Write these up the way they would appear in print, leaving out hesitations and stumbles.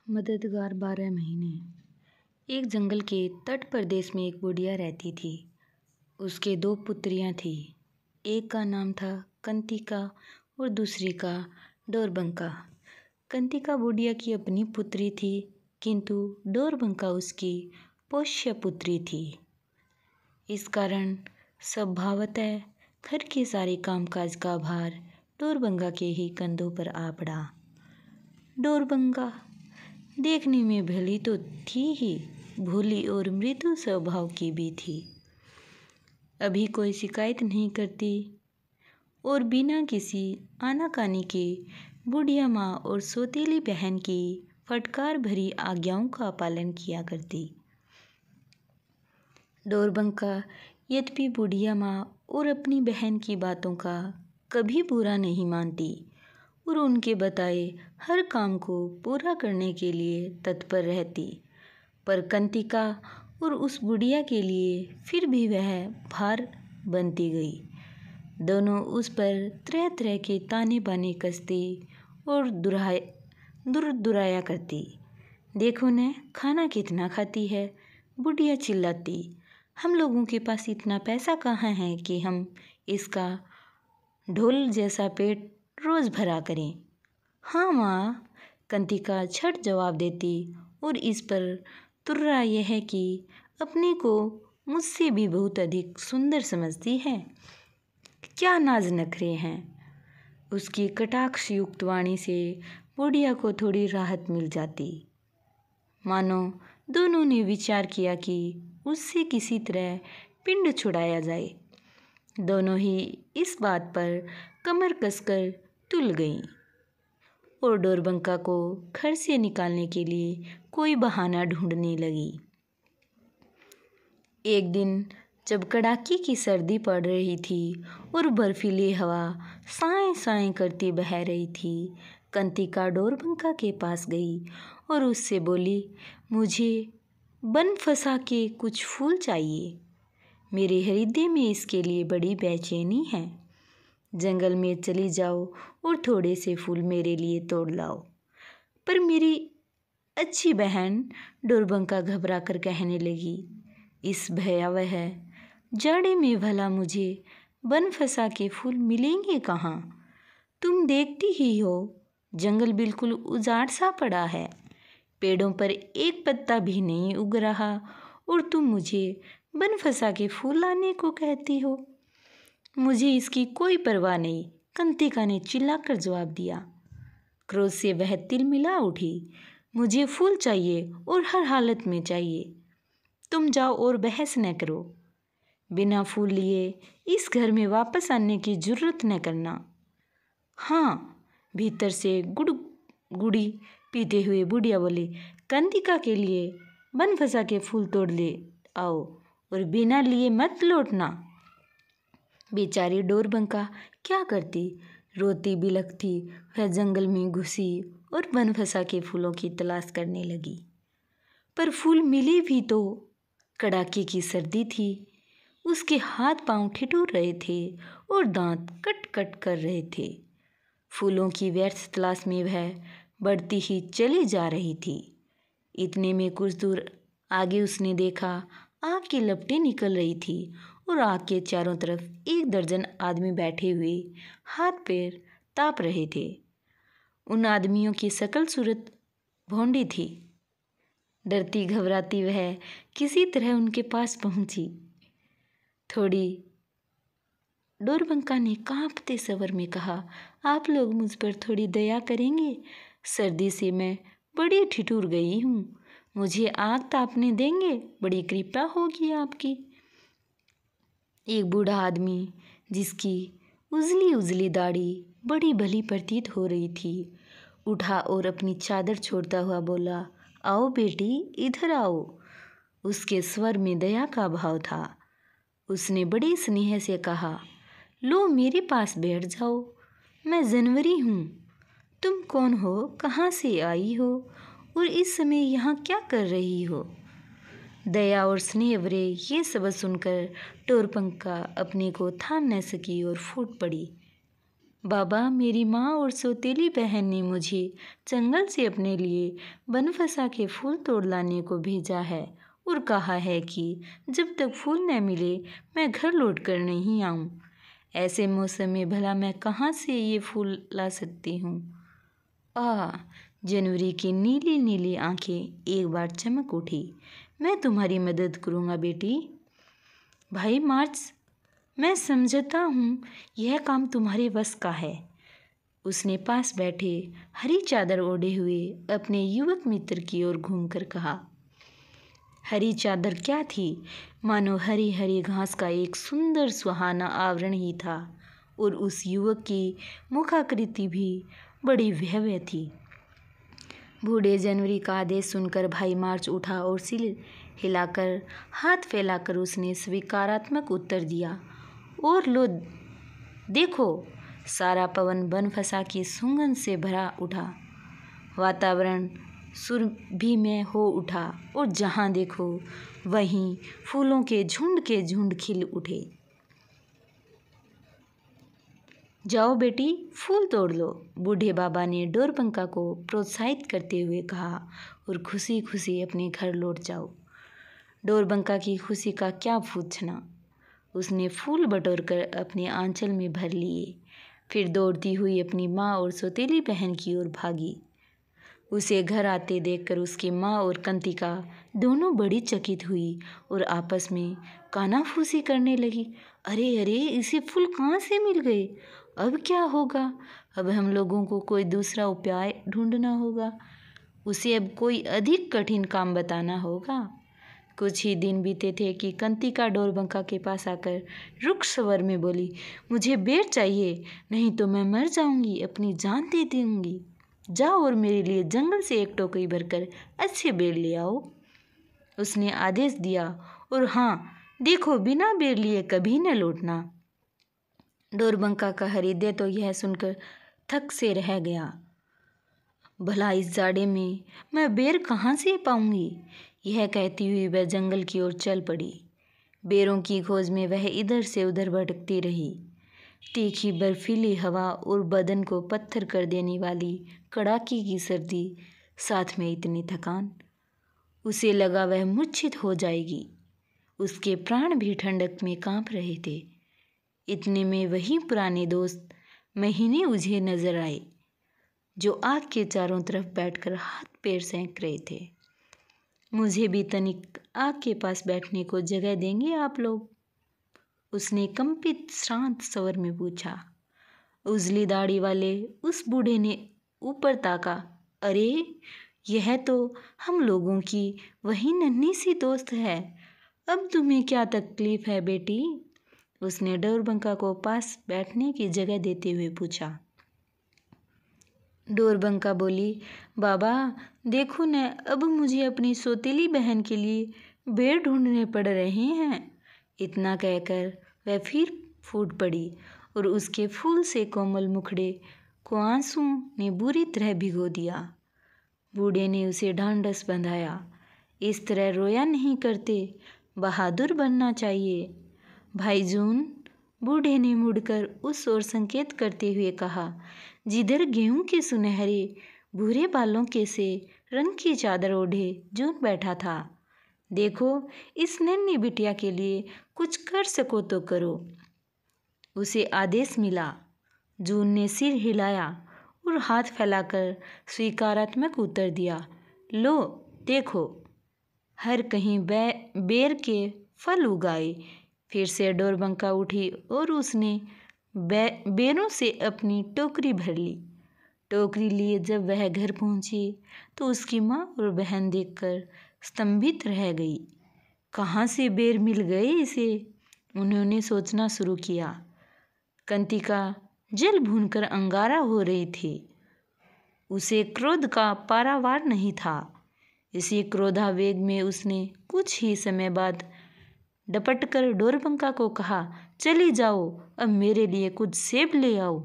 मददगार 12 महीने। एक जंगल के तट प्रदेश में एक बुढ़िया रहती थी। उसके 2 पुत्रियां थीं। एक का नाम था कंतिका और दूसरी का डोरबंका। कंतिका बुढ़िया की अपनी पुत्री थी, किंतु डोरबंका उसकी पोष्य पुत्री थी। इस कारण स्वभावतः घर के सारे कामकाज का भार डोरबंका के ही कंधों पर आ पड़ा। डोरबंका देखने में भली तो थी ही, भोली और मृदु स्वभाव की भी थी। अभी कोई शिकायत नहीं करती और बिना किसी आनाकानी के बुढ़िया माँ और सौतेली बहन की फटकार भरी आज्ञाओं का पालन किया करती। डोरबंका यद्यपि बुढ़िया माँ और अपनी बहन की बातों का कभी बुरा नहीं मानती और उनके बताए हर काम को पूरा करने के लिए तत्पर रहती, पर कंतिका और उस बुढ़िया के लिए फिर भी वह भार बनती गई। दोनों उस पर तरह तरह के ताने बाने कसती और दुराया करती। देखो न, खाना कितना खाती है, बुढ़िया चिल्लाती। हम लोगों के पास इतना पैसा कहाँ है कि हम इसका ढोल जैसा पेट रोज भरा करें। हाँ माँ, कंतिका झट जवाब देती और इस पर तुर्रा यह है कि अपने को मुझसे भी बहुत अधिक सुंदर समझती है। क्या नाज नखरे हैं। उसकी कटाक्ष युक्त वाणी से बुढ़िया को थोड़ी राहत मिल जाती। मानो दोनों ने विचार किया कि उससे किसी तरह पिंड छुड़ाया जाए। दोनों ही इस बात पर कमर कसकर तुल गईं और डोरबंका को घर से निकालने के लिए कोई बहाना ढूंढने लगी। एक दिन जब कड़ाके की सर्दी पड़ रही थी और बर्फीली हवा साएं साएं करती बह रही थी, कंतिका डोरबंका के पास गई और उससे बोली, मुझे बन फंसा के कुछ फूल चाहिए। मेरे हृदय में इसके लिए बड़ी बेचैनी है। जंगल में चली जाओ और थोड़े से फूल मेरे लिए तोड़ लाओ। पर मेरी अच्छी बहन, डोरबंका घबरा कर कहने लगी, इस भयावह जाड़े में भला मुझे बन फंसा के फूल मिलेंगे कहाँ? तुम देखती ही हो, जंगल बिल्कुल उजाड़ सा पड़ा है, पेड़ों पर एक पत्ता भी नहीं उग रहा और तुम मुझे बन फंसा के फूल लाने को कहती हो। मुझे इसकी कोई परवाह नहीं, कंतिका ने चिल्लाकर जवाब दिया। क्रोध से वह तिलमिला उठी। मुझे फूल चाहिए और हर हालत में चाहिए। तुम जाओ और बहस न करो। बिना फूल लिए इस घर में वापस आने की जरूरत न करना। हाँ, भीतर से गुड़ी पीते हुए बुढ़िया बोली, कंतिका के लिए बन फंसा के फूल तोड़ ले आओ और बिना लिए मत लौटना। बेचारी डोरबंका क्या करती, रोती बिलखती वह जंगल में घुसी और बन फंसा के फूलों की तलाश करने लगी। पर फूल मिले भी तो कड़ाके की सर्दी थी। उसके हाथ पांव ठिठुर रहे थे और दांत कट कट कर रहे थे। फूलों की व्यर्थ तलाश में वह बढ़ती ही चली जा रही थी। इतने में कुछ दूर आगे उसने देखा, आग की लपटें निकल रही थी और आग के चारों तरफ 1 दर्जन आदमी बैठे हुए हाथ पैर ताप रहे थे। उन आदमियों की शकल सूरत भौंडी थी। डरती घबराती वह किसी तरह उनके पास पहुंची। थोड़ी डोरबंका ने कांपते स्वर में कहा, आप लोग मुझ पर थोड़ी दया करेंगे? सर्दी से मैं बड़ी ठिठुर गई हूँ, मुझे आग तापने देंगे? बड़ी कृपा होगी आपकी। एक बूढ़ा आदमी जिसकी उजली उजली दाढ़ी बड़ी भली प्रतीत हो रही थी, उठा और अपनी चादर छोड़ता हुआ बोला, आओ बेटी, इधर आओ। उसके स्वर में दया का भाव था। उसने बड़े स्नेह से कहा, लो मेरे पास बैठ जाओ, मैं जनवरी हूँ। तुम कौन हो, कहाँ से आई हो और इस समय यहाँ क्या कर रही हो? दया और स्नेह भरे ये शब्द सुनकर डोरबंका अपने को थाम न सकी और फूट पड़ी। बाबा, मेरी माँ और सौतेली बहन ने मुझे जंगल से अपने लिए बनफसा के फूल तोड़ लाने को भेजा है और कहा है कि जब तक फूल न मिले मैं घर लौट कर नहीं आऊँ। ऐसे मौसम में भला मैं कहाँ से ये फूल ला सकती हूँ। जनवरी की नीली नीली आंखें एक बार चमक उठी। मैं तुम्हारी मदद करूँगा बेटी। भाई मार्च, मैं समझता हूँ यह काम तुम्हारे बस का है। उसने पास बैठे हरी चादर ओढ़े हुए अपने युवक मित्र की ओर घूमकर कहा। हरी चादर क्या थी, मानो हरी हरी घास का एक सुंदर सुहाना आवरण ही था, और उस युवक की मुखाकृति भी बड़ी भव्य थी। बूढ़े जनवरी का आदेश सुनकर भाई मार्च उठा और सिर हिलाकर हाथ फैलाकर उसने स्वीकारात्मक उत्तर दिया। और लो देखो, सारा पवन बनफसा की सुगंध से भरा उठा। वातावरण सुरभिमय हो उठा और जहाँ देखो वहीं फूलों के झुंड खिल उठे। जाओ बेटी, फूल तोड़ लो, बूढ़े बाबा ने डोरबंका को प्रोत्साहित करते हुए कहा, और खुशी खुशी अपने घर लौट जाओ। डोरबंका की खुशी का क्या पूछना। उसने फूल बटोरकर अपने आंचल में भर लिए, फिर दौड़ती हुई अपनी माँ और सौतेली बहन की ओर भागी। उसे घर आते देखकर उसकी माँ और कंतिका दोनों बड़ी चकित हुई और आपस में कानाफूसी करने लगी। अरे अरे, इसे फूल कहाँ से मिल गए? अब क्या होगा? अब हम लोगों को कोई दूसरा उपाय ढूंढना होगा। उसे अब कोई अधिक कठिन काम बताना होगा। कुछ ही दिन बीते थे कि कंतिका डोरबंका के पास आकर रुक्ष स्वर में बोली, मुझे बेर चाहिए, नहीं तो मैं मर जाऊंगी, अपनी जान दे दूंगी। जाओ और मेरे लिए जंगल से एक टोकरी भरकर अच्छे बेर ले आओ। उसने आदेश दिया, और हाँ देखो, बिना बेर लिए कभी न लौटना। डोरबंका का हृदय तो यह सुनकर थक से रह गया। भला इस जाड़े में मैं बेर कहाँ से पाऊंगी? यह कहती हुई वह जंगल की ओर चल पड़ी। बेरों की खोज में वह इधर से उधर भटकती रही। तीखी बर्फीली हवा और बदन को पत्थर कर देने वाली कड़ाके की सर्दी, साथ में इतनी थकान, उसे लगा वह मूर्छित हो जाएगी। उसके प्राण भी ठंडक में कांप रहे थे। इतने में वही पुराने दोस्त महीने उसे नजर आए, जो आग के चारों तरफ बैठकर हाथ पैर सेंक रहे थे। मुझे भी तनिक आग के पास बैठने को जगह देंगे आप लोग? उसने कंपित शांत स्वर में पूछा। उजली दाढ़ी वाले उस बूढ़े ने ऊपर ताका। अरे, यह तो हम लोगों की वही नन्ही सी दोस्त है। अब तुम्हें क्या तकलीफ है बेटी? उसने डोरबंका को पास बैठने की जगह देते हुए पूछा। डोरबंका बोली, बाबा देखो न, अब मुझे अपनी सौतेली बहन के लिए बेर ढूंढने पड़ रहे हैं। इतना कहकर वह फिर फूट पड़ी और उसके फूल से कोमल मुखड़े को आंसुओं ने बुरी तरह भिगो दिया। बूढ़े ने उसे ढांढस बंधाया। इस तरह रोया नहीं करते, बहादुर बनना चाहिए। भाई जून, बूढ़े ने मुड़कर उस ओर संकेत करते हुए कहा, जिधर गेहूं के सुनहरे भूरे बालों के से रंग की चादर ओढ़े जून बैठा था। देखो, इस नन्ही बिटिया के लिए कुछ कर सको तो करो। उसे आदेश मिला। जून ने सिर हिलाया और हाथ फैलाकर स्वीकारात्मक उत्तर दिया। लो देखो, हर कहीं बेर के फल उगाए। फिर से डोरबंका उठी और उसने बेरों से अपनी टोकरी भर ली। टोकरी लिए जब वह घर पहुंची तो उसकी माँ और बहन देखकर स्तंभित रह गई। कहाँ से बेर मिल गए इसे? उन्होंने सोचना शुरू किया। कंतिका जल भूनकर अंगारा हो रही थी। उसे क्रोध का पारावार नहीं था। इसी क्रोधावेग में उसने कुछ ही समय बाद डपटकर डोरबंका को कहा, चली जाओ, अब मेरे लिए कुछ सेब ले आओ।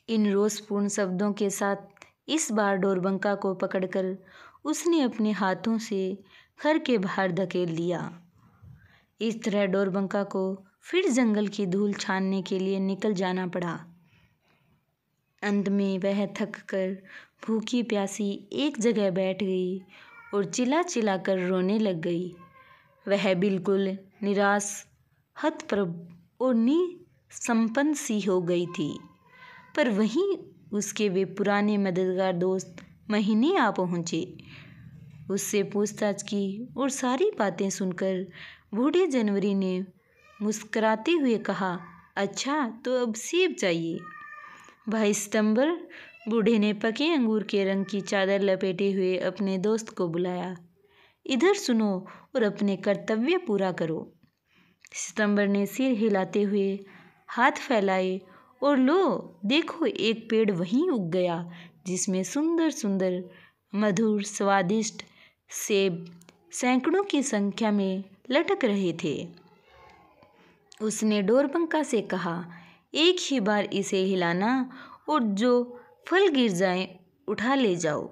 इन रोषपूर्ण शब्दों के साथ इस बार डोरबंका को पकड़कर उसने अपने हाथों से घर के बाहर धकेल दिया। इस तरह डोरबंका को फिर जंगल की धूल छानने के लिए निकल जाना पड़ा। अंत में वह थक कर भूखी प्यासी एक जगह बैठ गई और चिल्ला चिल्ला कर रोने लग गई। वह बिल्कुल निराश, हतप्रभ और निसंपन्न सी हो गई थी। पर वहीं उसके वे पुराने मददगार दोस्त महीने आ पहुँचे। उससे पूछताछ की और सारी बातें सुनकर बूढ़े जनवरी ने मुस्कुराते हुए कहा, अच्छा तो अब सेब चाहिए। भाई सितंबर, बूढ़े ने पके अंगूर के रंग की चादर लपेटे हुए अपने दोस्त को बुलाया। इधर सुनो और अपने कर्तव्य पूरा करो। सितंबर ने सिर हिलाते हुए हाथ फैलाए और लो देखो, एक पेड़ वहीं उग गया जिसमें सुंदर सुंदर मधुर स्वादिष्ट सेब सैकड़ों की संख्या में लटक रहे थे। उसने डोरबंका से कहा, एक ही बार इसे हिलाना और जो फल गिर जाए उठा ले जाओ।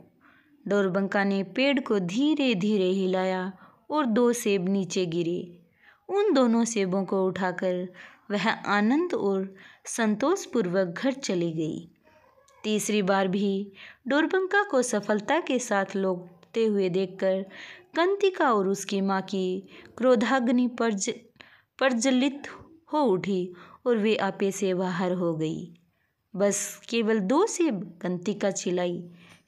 डोरबंका ने पेड़ को धीरे धीरे हिलाया और 2 सेब नीचे गिरे। उन दोनों सेबों को उठाकर वह आनंद और संतोषपूर्वक घर चली गई। तीसरी बार भी डोरबंका को सफलता के साथ लौटते हुए देखकर कंतिका और उसकी माँ की क्रोधाग्नि प्रज्वलित हो उठी और वे आपे से बाहर हो गई। बस केवल 2 सेब, कंतिका चिल्लाई।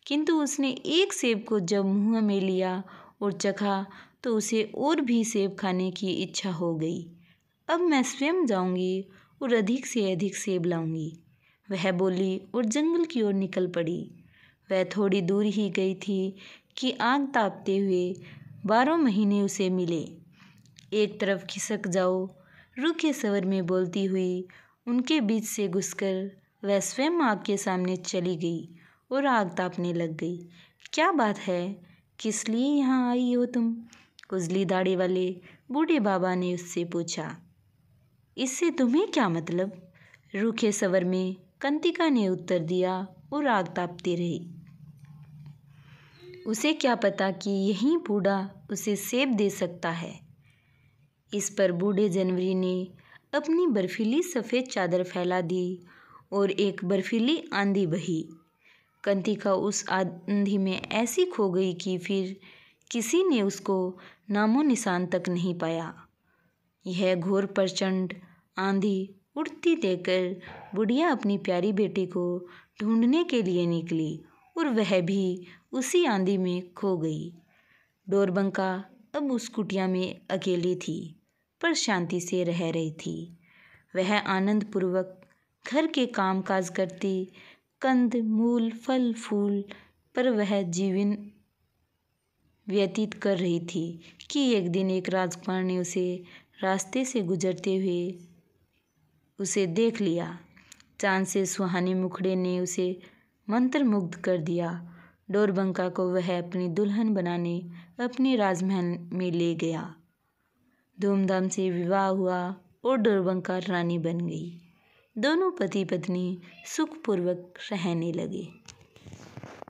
किंतु उसने एक सेब को जब मुंह में लिया और चखा तो उसे और भी सेब खाने की इच्छा हो गई। अब मैं स्वयं जाऊंगी और अधिक से अधिक सेब लाऊंगी, वह बोली और जंगल की ओर निकल पड़ी। वह थोड़ी दूर ही गई थी कि आग तापते हुए 12 महीने उसे मिले। एक तरफ खिसक जाओ, रूखे स्वर में बोलती हुई उनके बीच से घुसकर वह स्वयं आग के सामने चली गई और आग तापने लग गई। क्या बात है, किस लिए यहाँ आई हो तुम? उजली दाढ़ी वाले बूढ़े बाबा ने उससे पूछा। इससे तुम्हें क्या मतलब? रूखे स्वर में कंतिका ने उत्तर दिया और आग तापती रही। उसे क्या पता कि यही बूढ़ा उसे सेब दे सकता है। इस पर बूढ़े जनवरी ने अपनी बर्फीली सफ़ेद चादर फैला दी और एक बर्फीली आंधी बही। कंतिका उस आंधी में ऐसी खो गई कि फिर किसी ने उसको नामो निशान तक नहीं पाया। यह घोर प्रचंड आंधी उड़ती देखकर बुढ़िया अपनी प्यारी बेटी को ढूंढने के लिए निकली और वह भी उसी आंधी में खो गई। डोरबंका अब उस कुटिया में अकेली थी, पर शांति से रह रही थी। वह आनंदपूर्वक घर के काम काज करती, कंद मूल फल फूल पर वह जीवन व्यतीत कर रही थी कि एक दिन एक राजकुमार ने उसे रास्ते से गुजरते हुए उसे देख लिया। चांद से सुहाने मुखड़े ने उसे मंत्रमुग्ध कर दिया। डोरबंका को वह अपनी दुल्हन बनाने अपने राजमहल में ले गया। धूमधाम से विवाह हुआ और डोरबंका रानी बन गई। दोनों पति पत्नी सुखपूर्वक रहने लगे।